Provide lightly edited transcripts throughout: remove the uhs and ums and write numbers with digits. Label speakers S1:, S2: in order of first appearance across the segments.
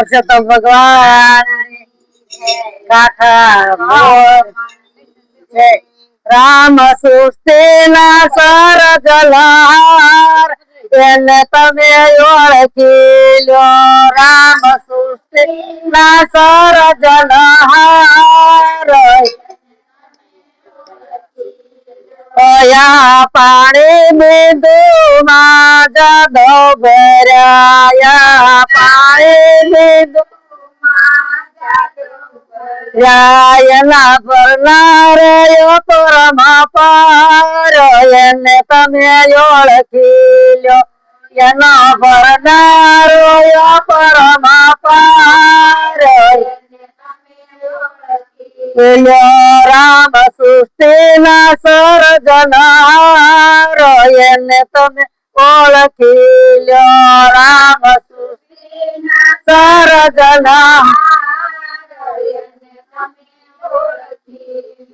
S1: તો ભગવાન કાઠા રામ સુસ્તીના સર જલહાર એને તમે ઓળખી લ્યો રામ સુસ્તીના સર જલહાર પાણી બિંદુમાં જાદવ ભર્યા પાણી એના ભરનાર પરમ પાર એને તમે ઓળખી લ્યો એનો ભરનાર પરમ પાર રામ સુસ્તીના સર જલહાર એને તમે ઓળખી લ્યો રામ સુસ્તીના સર જલહાર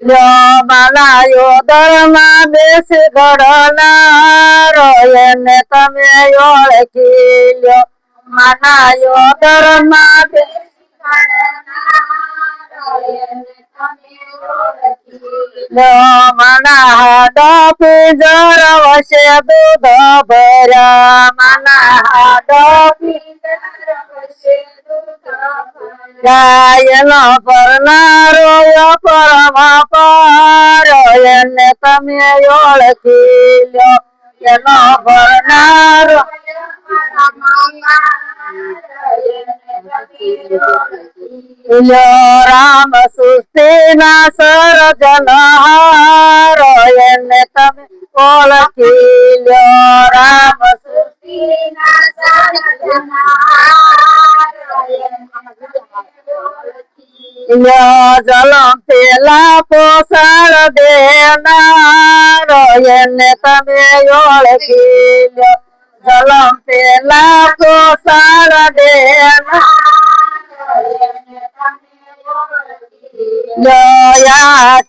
S1: મનાયો દરમાં બેસી ઘડનાર એને તમે ઓળખી લ્યો મનાયો દરમાં મના ડોપી જર વશે દૂધ ભર્યા મના ડોપી ગાયનો ભરનારો પરમ પાર એને તમે ઓળખી લ્યો એનો ભરનારો રામ સુસ્તીના સર જલહાર એને તમે ઓળખી લ્યો રામ સુસ્તીના સર જલમ પેલા પોષણ દેનાર એને તમે ઓળખી લ્યો જલમ પેલા પોષણ દેનાર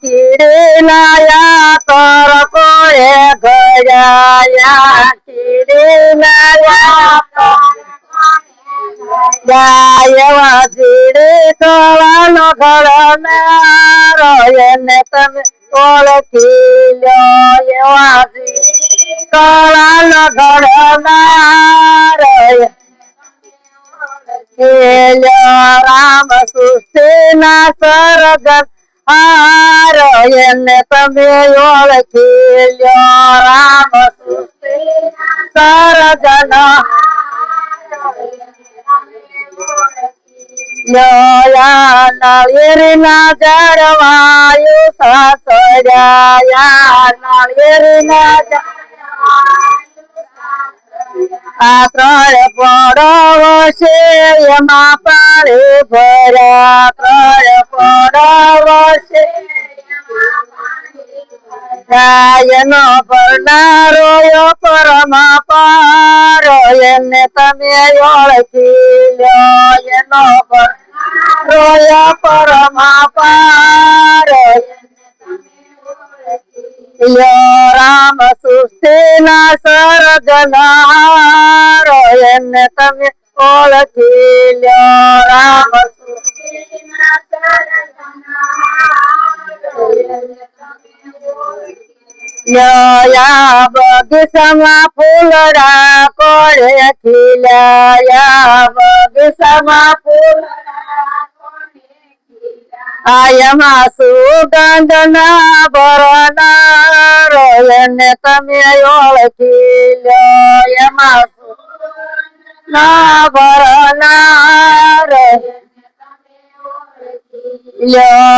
S1: કીડીના તર કોએ ગયા કીડીના એવા જીડી કળાનો ઘડનાર એને તમે ઓળખી લ્યો એવા જીડી કળાનો ઘડનાર રામ સુસ્તીના સર જલહાર એને તમે ઓળખી લ્યો રામ સુસ્તીના સર જલહાર નળિયેરીના જળવાયુ સાસડ્યા નળિયેરીના આ ત્રણ પડવ છે એમાં પાણી ભર્યા ત્રણ પડવ છે એનો ભરનારો પરમ પાર એને તમે ઓળખી લ્યો એનો ભરનારો પરમ પાર રામ સુસ્તીના સર જલહાર એને તમે ઓળખી લ્યો રામ સુસ્તીના સર જલહાર બગીચામાં ફૂલડા કોળે ખીલ્યા બગીચામાં એમાં સુગંધ ના ભરનાર એને તમે ઓળખી લ્યો એમાં ના ભરનાર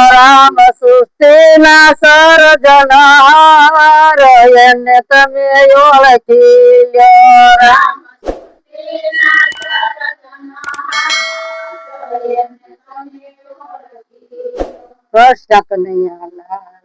S1: રામ સુસ્તીના સર જલહાર એને તમે ઓળખી લ્યો રામ કૃષ્ણ કનૈયા